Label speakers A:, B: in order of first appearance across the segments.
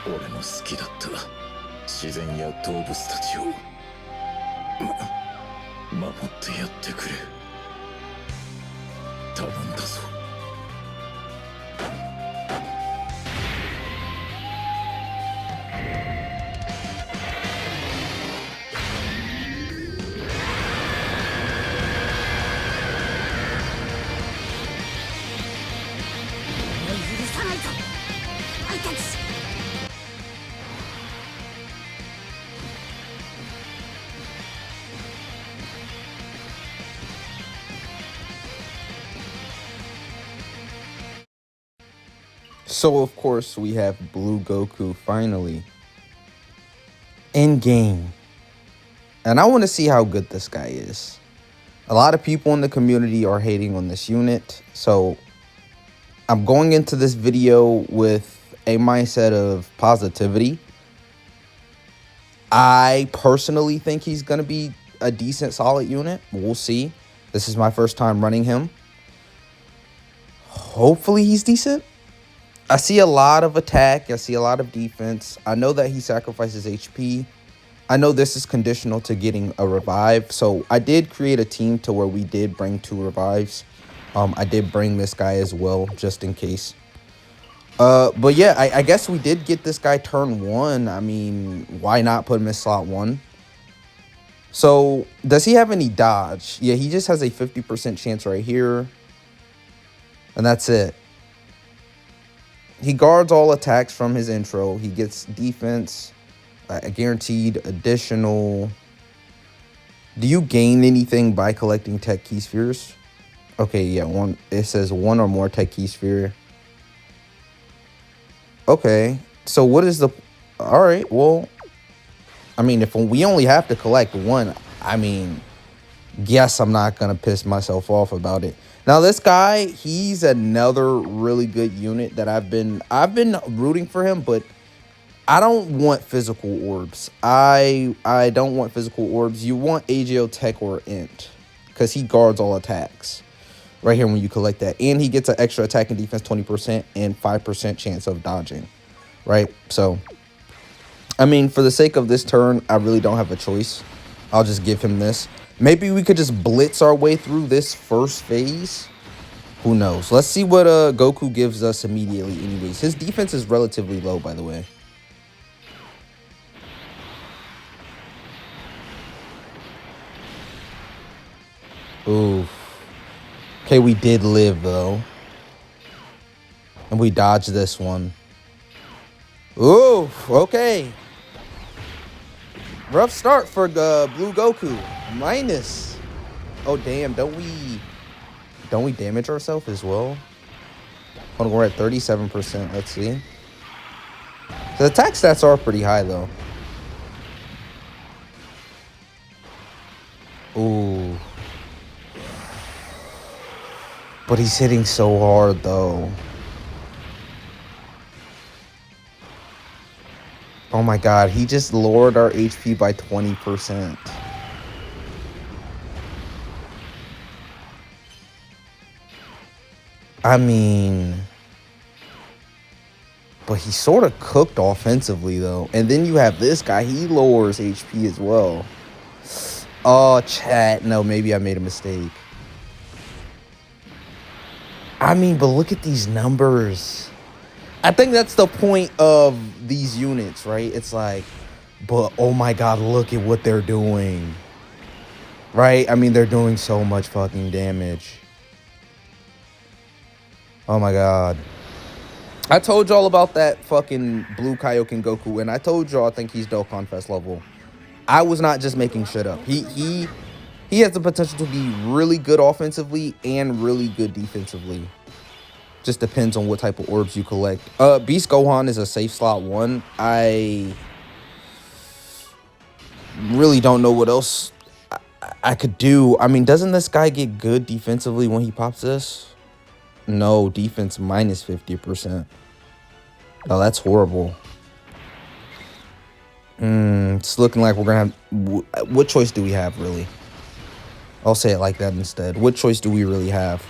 A: 俺の好きだった自然や動物たちを守ってやってくれ。頼んだぞ。
B: 許さないぞ、お前たち。
C: So of course we have Blue Goku finally in game, and I want to see how good this guy is. A lot of people in the community are hating on this unit, so I'm going into this video with a mindset of positivity. I personally think he's going to be a decent, solid unit. We'll see. This is my first time running him. Hopefully he's decent. I see a lot of attack. I see a lot of defense. I know that he sacrifices HP. I know this is conditional to getting a revive. So I did create a team to where we did bring 2 revives. I did bring this guy as well, just in case. But yeah, I guess we did get this guy turn 1. I mean, why not put him in slot 1? So does he have any dodge? Yeah, he just has a 50% chance right here. And that's it. He guards all attacks from his intro. He gets defense, a guaranteed additional. Do you gain anything by collecting tech key spheres? Okay, yeah, one. It says 1 or more tech key sphere. Okay, so what is the? All right, well, I mean, if we only have to collect 1, I mean, yes, I'm not gonna piss myself off about it. Now this guy, he's another really good unit that I've been rooting for him, but I don't want physical orbs. I don't want physical orbs. You want AGO Tech or Int, because he guards all attacks right here when you collect that, and he gets an extra attack and defense 20% and 5% chance of dodging, right? So I mean, for the sake of this turn, I really don't have a choice. I'll just give him this. Maybe we could just blitz our way through this first phase. Who knows? Let's see what Goku gives us immediately anyways. His defense is relatively low, by the way. Ooh. Okay, we did live, though. And we dodged this one. Ooh, okay. Rough start for Blue Goku. Minus. Oh, damn. Don't we damage ourselves as well? Hold on, we're at 37%. Let's see. The attack stats are pretty high, though. Ooh. But he's hitting so hard, though. Oh my god, he just lowered our HP by 20%. I mean... But he sort of cooked offensively, though. And then you have this guy, he lowers HP as well. Oh, chat. No, maybe I made a mistake. I mean, but look at these numbers. I think that's the point of these units, right? It's like, but oh my god, look at what they're doing. Right? I mean, they're doing so much fucking damage. Oh my god. I told y'all about that fucking blue KAIOKEN Goku, and I told y'all I think he's DOKKANFEST level. I was not just making shit up. He has the potential to be really good offensively and really good defensively. Just depends on what type of orbs you collect. Beast Gohan is a safe slot 1. I really don't know what else I could do. I mean, doesn't this guy get good defensively when he pops this? No, defense minus 50%. Oh, that's horrible. It's looking like we're gonna have. What choice do we have, really? I'll say it like that instead. What choice do we really have?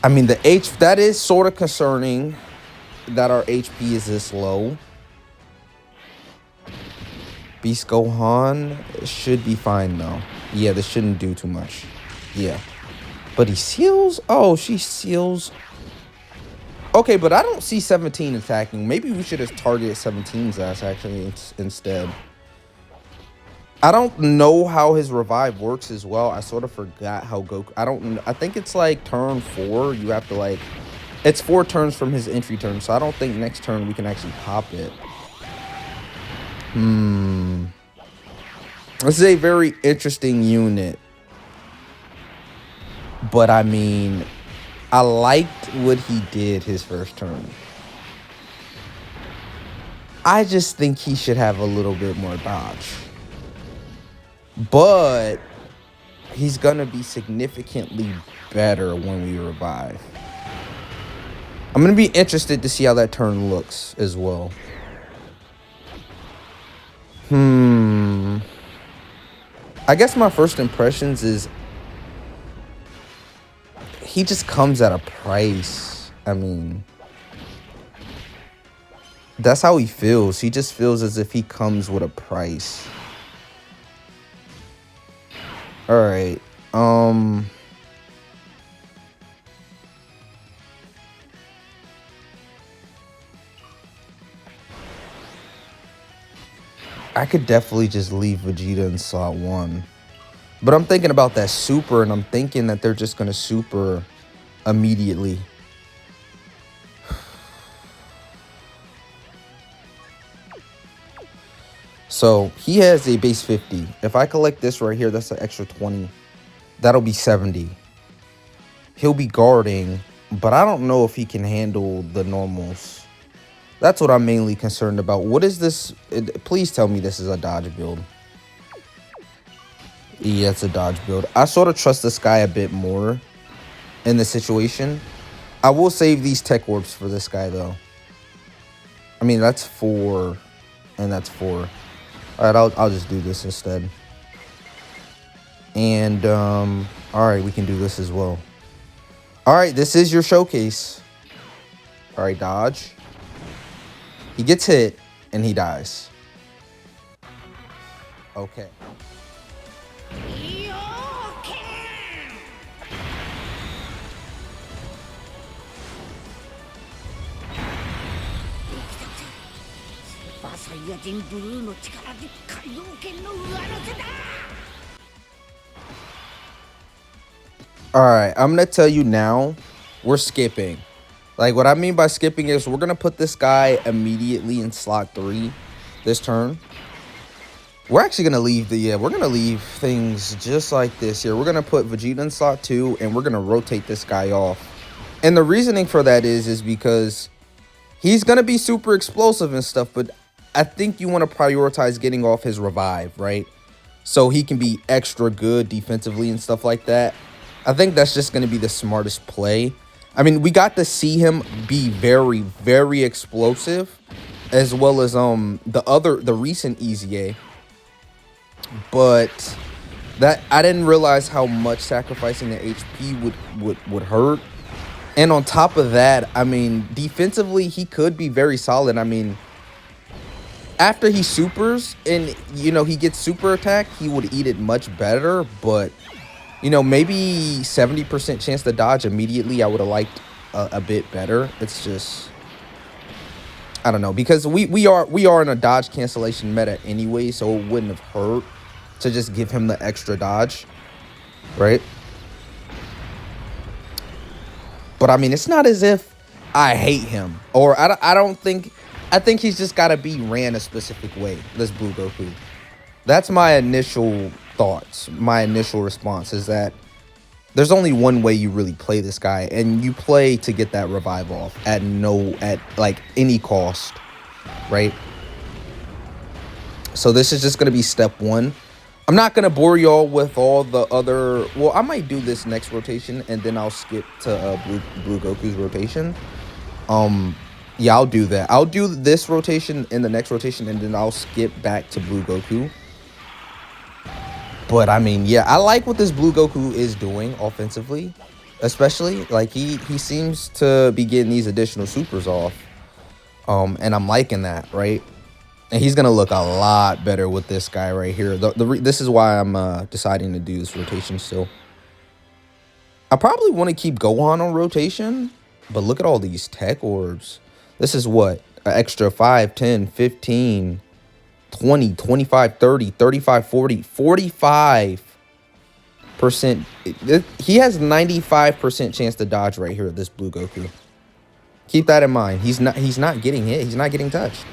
C: I mean, that is sort of concerning that our HP is this low. Beast Gohan should be fine, though. Yeah, this shouldn't do too much. Yeah. But he seals? Oh, she seals. Okay, but I don't see 17 attacking. Maybe we should have targeted 17's ass, actually, instead. I don't know how his revive works as well. I sort of forgot how Goku... I think it's like turn 4. You have to, like... It's 4 turns from his entry turn, so I don't think next turn we can actually pop it. This is a very interesting unit. But, I mean... I liked what he did his first turn. I just think he should have a little bit more dodge. But he's going to be significantly better when we revive. I'm going to be interested to see how that turn looks as well. I guess my first impressions is he just comes at a price. I mean, that's how he feels. He just feels as if he comes with a price. All right. I could definitely just leave Vegeta in slot 1. But I'm thinking about that super, and I'm thinking that they're just going to super immediately. So he has a base 50. If I collect this right here, that's an extra 20. That'll be 70. He'll be guarding, but I don't know if he can handle the normals. That's what I'm mainly concerned about. What is this? Please tell me this is a dodge build. Yeah, it's a dodge build. I sort of trust this guy a bit more in the situation. I will save these tech orbs for this guy, though. I mean, that's 4, and that's 4. All right, I'll just do this instead. And, all right, we can do this as well. All right, this is your showcase. All right, dodge. He gets hit, and he dies. Okay. Alright, I'm gonna tell you now, we're skipping. Like, what I mean by skipping is we're gonna put this guy immediately in slot 3 this turn. We're actually gonna leave we're gonna leave things just like this here. We're gonna put Vegeta in slot 2, and we're gonna rotate this guy off. And the reasoning for that is because he's gonna be super explosive and stuff, but I think you want to prioritize getting off his revive, right? So he can be extra good defensively and stuff like that. I think that's just going to be the smartest play. I mean, we got to see him be very, very explosive, as well as the recent EZA. But that I didn't realize how much sacrificing the HP would hurt. And on top of that, I mean, defensively, he could be very solid. I mean, after he supers and, you know, he gets super attack, he would eat it much better. But, you know, maybe 70% chance to dodge immediately, I would have liked a bit better. It's just, I don't know, because we are in a dodge cancellation meta anyway, so it wouldn't have hurt to just give him the extra dodge, right? But I mean, it's not as if I hate him, or I think he's just got to be ran a specific way, this Blue Goku. That's my initial thoughts. My initial response is that there's only one way you really play this guy, and you play to get that revive off at like any cost, right? So this is just gonna be step one. I'm not gonna bore y'all with all the other. Well, I might do this next rotation, and then I'll skip to Blue Goku's rotation. Yeah, I'll do that. I'll do this rotation in the next rotation, and then I'll skip back to Blue Goku. But I mean, yeah, I like what this Blue Goku is doing offensively, especially like he seems to be getting these additional supers off, and I'm liking that, right? And he's gonna look a lot better with this guy right here. This is why I'm deciding to do this rotation still. I probably want to keep Gohan on rotation, but look at all these tech orbs. This is what? An extra 5, 10, 15, 20, 25, 30, 35, 40, 45%. He has 95% chance to dodge right here, this Blue Goku. Keep that in mind. He's not getting hit. He's not getting touched.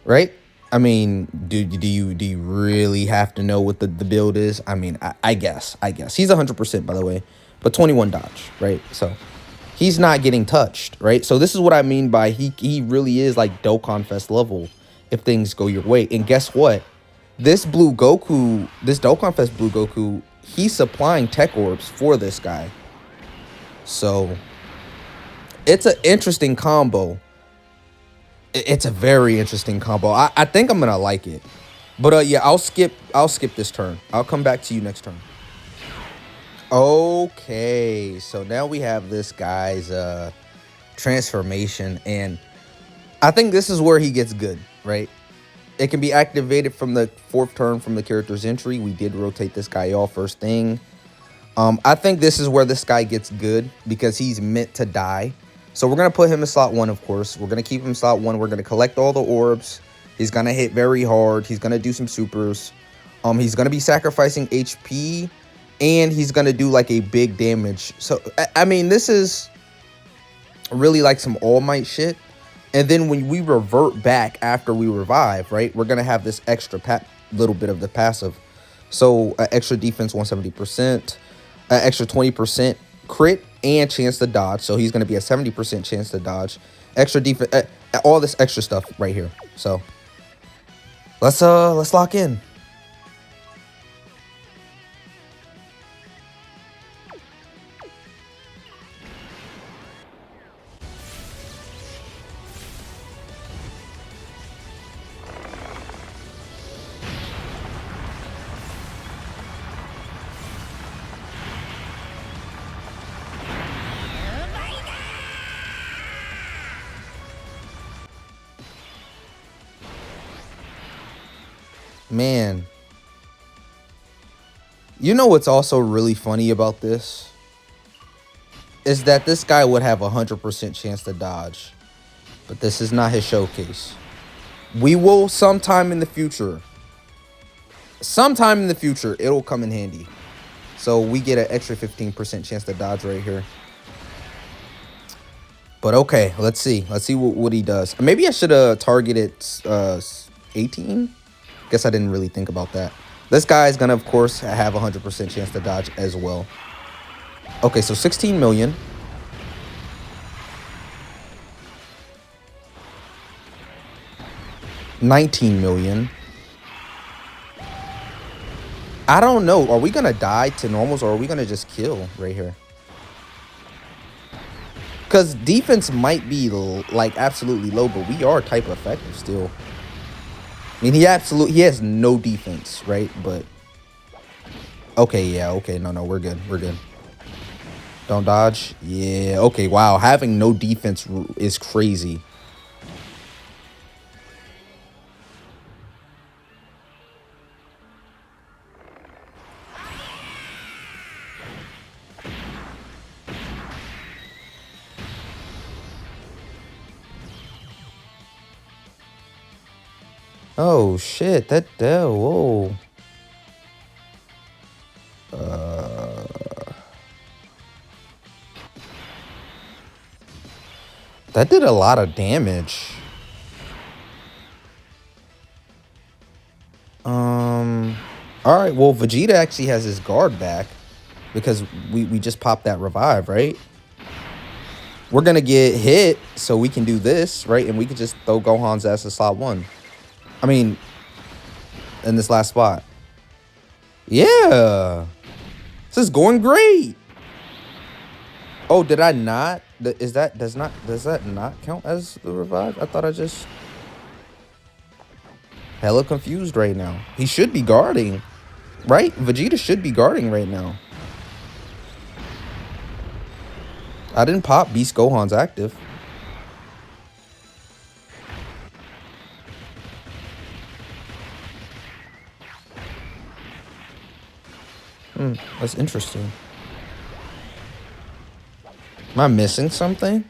C: Right? I mean, do you really have to know what the build is? I mean, I guess. He's 100%, by the way, but 21 dodge, right? So he's not getting touched, right? So this is what I mean by he really is like DOKKANFEST level if things go your way. And guess what? This Blue Goku, this DOKKANFEST Blue Goku, he's supplying tech orbs for this guy. So it's an interesting combo. It's a very interesting combo. I think I'm gonna like it. But yeah, I'll skip this turn. I'll come back to you next turn. Okay, so now we have this guy's transformation, and I think this is where he gets good, right? It can be activated from the 4th turn from the character's entry. We did rotate this guy off first thing. I think this is where this guy gets good because he's meant to die. So we're going to put him in slot 1, of course. We're going to keep him in slot 1. We're going to collect all the orbs. He's going to hit very hard. He's going to do some supers. He's going to be sacrificing HP, and he's going to do like a big damage. So, I mean, this is really like some All Might shit. And then when we revert back after we revive, right, we're going to have this extra little bit of the passive. So, extra defense 170%, extra 20% crit, and chance to dodge. So he's going to be a 70% chance to dodge. Extra defense, all this extra stuff right here. So let's lock in. Man, you know what's also really funny about this? Is that this guy would have a 100% chance to dodge. But this is not his showcase. We will sometime in the future, it'll come in handy. So we get an extra 15% chance to dodge right here. But okay, let's see. Let's see what he does. Maybe I should have targeted 18. Guess I didn't really think about that. This guy is gonna, of course, have a 100% chance to dodge as well. Okay, so 16 million. $19 million. I don't know. Are we gonna die to normals, or are we gonna just kill right here? Because defense might be like absolutely low, but we are type effective still. I mean, he has no defense, right? But okay, yeah, okay, no, we're good, Don't dodge, yeah, okay, wow, having no defense is crazy. Oh shit, whoa. That did a lot of damage. All right, well, Vegeta actually has his guard back. because we just popped that revive, right? We're going to get hit, so we can do this, right? And we can just throw Gohan's ass to slot 1. I mean, in this last spot. Yeah. This is going great. Oh, did I not? Does that not count as the revive? I thought I just... Hella confused right now. He should be guarding, right? Vegeta should be guarding right now. I didn't pop Beast Gohan's active. That's interesting. Am I missing something?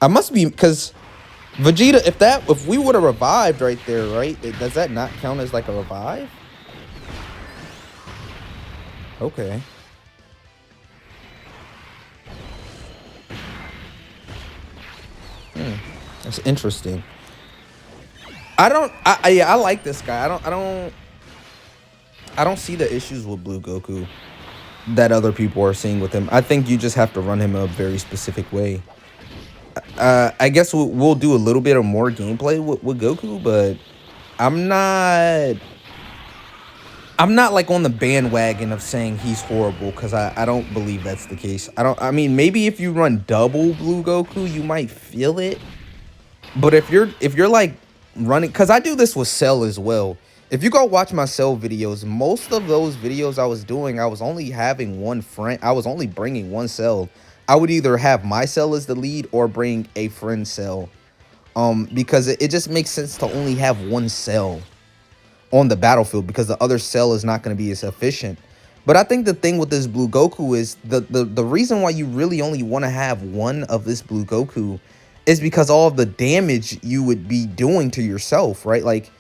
C: I must be, because Vegeta, if we would have revived right there, right? Does that not count as like a revive? Okay. That's interesting. I like this guy. I don't see the issues with Blue Goku that other people are seeing with him. I think you just have to run him a very specific way. I guess we'll do a little bit of more gameplay with Goku, but I'm not like on the bandwagon of saying he's horrible, because I don't believe that's the case. I mean, maybe if you run double Blue Goku, you might feel it. But if you're like running, because I do this with Cell as well. If you go watch my Cell videos, most of those videos I was doing, I was only having one friend. I was only bringing one Cell. I would either have my Cell as the lead or bring a friend Cell. Because it just makes sense to only have one Cell on the battlefield, because the other Cell is not going to be as efficient. But I think the thing with this Blue Goku is the reason why you really only want to have one of this Blue Goku is because all of the damage you would be doing to yourself, right? Like,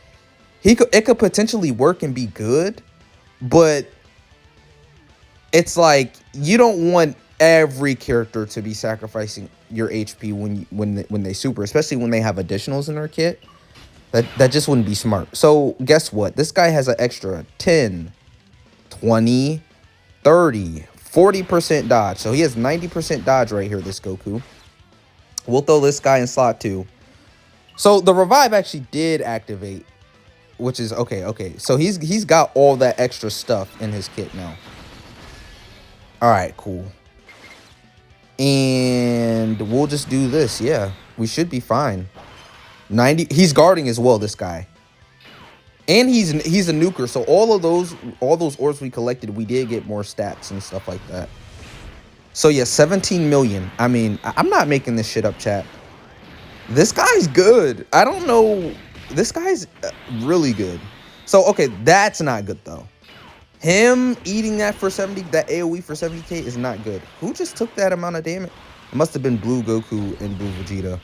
C: it could potentially work and be good, but it's like you don't want every character to be sacrificing your HP when they super, especially when they have additionals in their kit. That just wouldn't be smart. So guess what? This guy has an extra 10, 20, 30, 40% dodge. So he has 90% dodge right here, this Goku. We'll throw this guy in slot 2. So the revive actually did activate, which is okay. Okay, so he's got all that extra stuff in his kit now. All right, cool. And we'll just do this. Yeah, we should be fine. 90. He's guarding as well, this guy. And he's a nuker. So all those orbs we collected, we did get more stats and stuff like that. So yeah, 17 million. I mean, I'm not making this shit up, chat. This guy's good. I don't know. This guy's really good. So, okay, that's not good, though. Him eating that for 70, that AoE for 70k is not good. Who just took that amount of damage? It must have been Blue Goku and Blue Vegeta.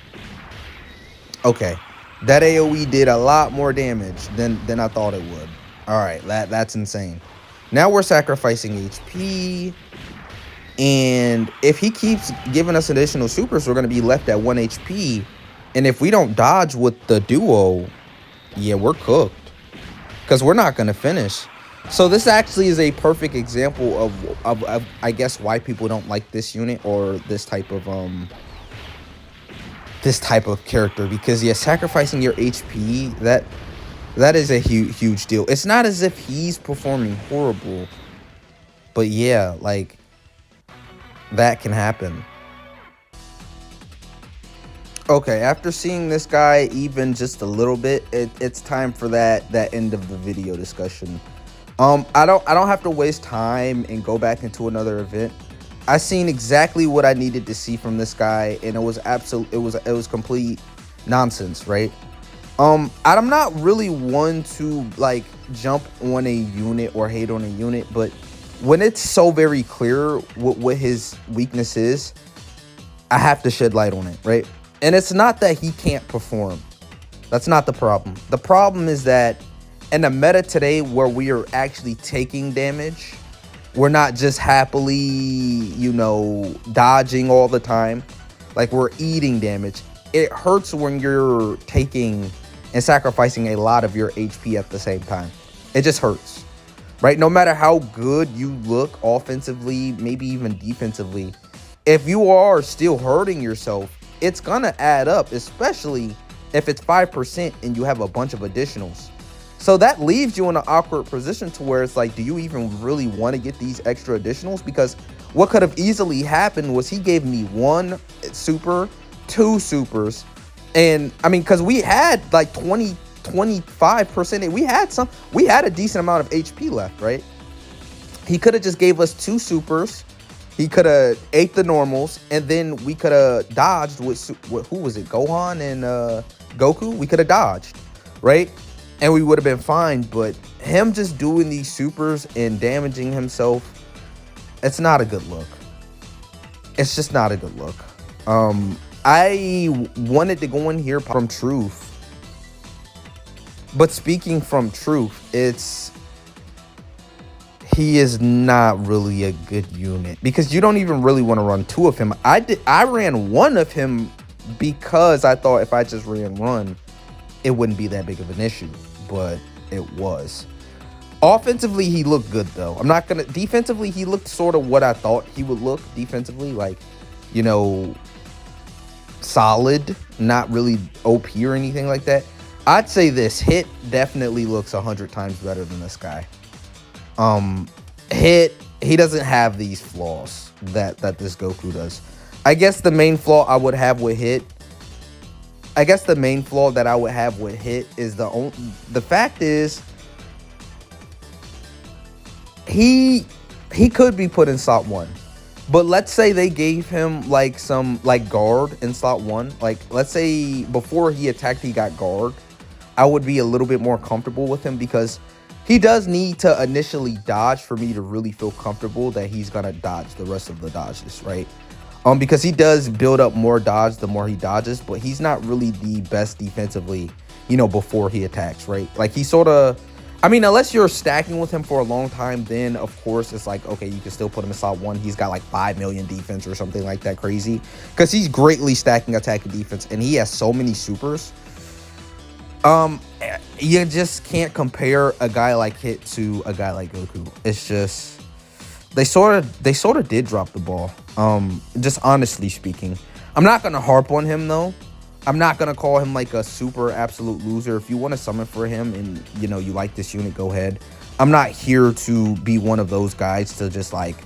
C: Okay, that AoE did a lot more damage than I thought it would. All right, that's insane. Now we're sacrificing HP. And if he keeps giving us additional supers, we're going to be left at 1 HP. And if we don't dodge with the duo, yeah, we're cooked. Because we're not going to finish. So this actually is a perfect example of I guess why people don't like this unit or this type of character. Because yeah, sacrificing your HP, that is a huge deal. It's not as if he's performing horrible. But yeah, like, that can happen. Okay, after seeing this guy even just a little bit, it's time for that end of the video discussion. I don't have to waste time and go back into another event. I seen exactly what I needed to see from this guy, and it was complete nonsense, right? I'm not really one to like jump on a unit or hate on a unit, but when it's so very clear what his weakness is, I have to shed light on it, right? And it's not that he can't perform. That's not the problem. The problem is that in the meta today where we are actually taking damage, we're not just happily, you know, dodging all the time. Like, we're eating damage. It hurts when you're taking and sacrificing a lot of your HP at the same time. It just hurts. right? No matter how good you look offensively, maybe even defensively, if you are still hurting yourself, it's gonna add up, especially if it's 5% and you have a bunch of additionals. So that leaves you in an awkward position to where it's like, do you even really want to get these extra additionals? Because what could have easily happened was he gave me 1 super, 2 supers, and I mean, because we had like 25%, we had a decent amount of HP left, right? He could have just gave us 2 supers. He could have ate the normals, and then we could have dodged with who was it? Gohan and Goku. We could have dodged, right? And we would have been fine. But him just doing these supers and damaging himself, it's not a good look. It's just not a good look. I wanted to go in here from truth, but speaking from truth, he is not really a good unit, because you don't even really want to run 2 of him. I ran 1 of him because I thought if I just ran 1, it wouldn't be that big of an issue, but it was. Offensively, he looked good though. Defensively, he looked sort of what I thought he would look defensively, like, you know, solid, not really OP or anything like that. I'd say this hit definitely looks 100 times better than this guy. He doesn't have these flaws that this Goku does. I guess the main flaw I would have with hit is the fact is he could be put in slot 1. But let's say they gave him like some like guard in slot 1. Like, let's say before he attacked, he got guard. I would be a little bit more comfortable with him, because he does need to initially dodge for me to really feel comfortable that he's gonna dodge the rest of the dodges, right? Because he does build up more dodge the more he dodges, but he's not really the best defensively, you know, before he attacks, right? Like, he sort of, I mean, unless you're stacking with him for a long time, then of course it's like, okay, you can still put him in slot 1. He's got like 5 million defense or something like that crazy, because he's greatly stacking attack and defense, and he has so many supers. You just can't compare a guy like Hit to a guy like Goku. It's just they sort of did drop the ball. Just honestly speaking, I'm not gonna harp on him though. I'm not gonna call him like a super absolute loser. If you want to summon for him and you know you like this unit, go ahead. I'm not here to be one of those guys to just like,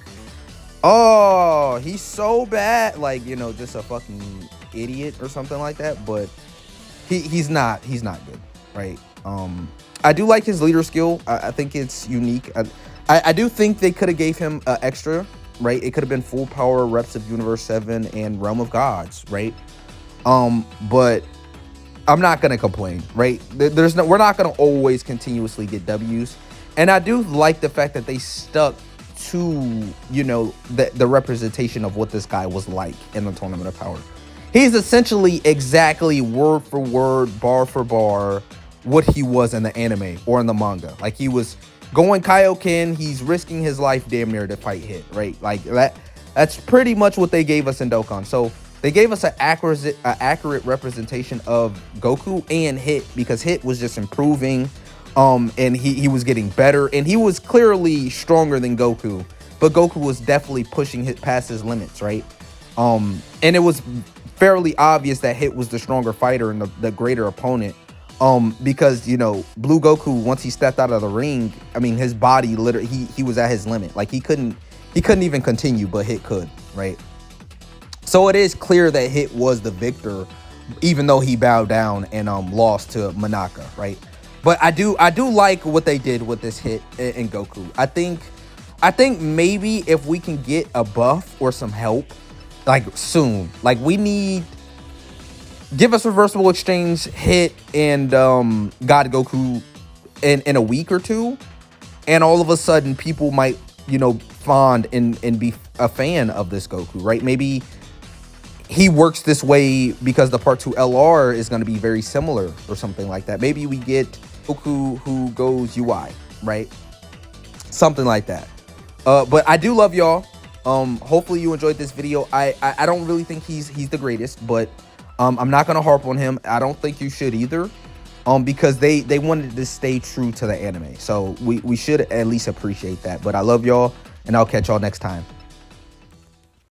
C: oh, he's so bad, like, you know, just a fucking idiot or something like that. But he's not good, right? I do like his leader skill. I think it's unique. I do think they could have gave him extra, right? It could have been full power reps of Universe 7 and Realm of Gods, right? But I'm not gonna complain, right? We're not gonna always continuously get W's, and I do like the fact that they stuck to, you know, the representation of what this guy was like in the Tournament of Power. He's essentially exactly word for word, bar for bar, what he was in the anime or in the manga. Like, he was going Kaioken, he's risking his life damn near to fight Hit, right? Like, that's pretty much what they gave us in Dokkan. So they gave us an accurate representation of Goku and Hit, because Hit was just improving, and he was getting better, and he was clearly stronger than Goku, but Goku was definitely pushing past his limits, right? And it was fairly obvious that Hit was the stronger fighter and the greater opponent, because, you know, Blue Goku, once he stepped out of the ring, I mean, his body literally, he was at his limit. Like, he couldn't even continue, but Hit could, right? So it is clear that Hit was the victor, even though he bowed down and lost to Manaka, right? But I do like what they did with this Hit in Goku. I think maybe if we can get a buff or some help, like, soon, like, we need, give us reversible exchange Hit and God Goku in a week or two, and all of a sudden people might, you know, fond and be a fan of this Goku, right? Maybe he works this way because the Part 2 LR is going to be very similar or something like that. Maybe we get Goku who goes UI, right? Something like that. But I do love y'all. Hopefully you enjoyed this video. I don't really think he's the greatest, but I'm not going to harp on him. I don't think you should either. because they wanted to stay true to the anime. So we should at least appreciate that. But I love y'all, and I'll catch y'all next time.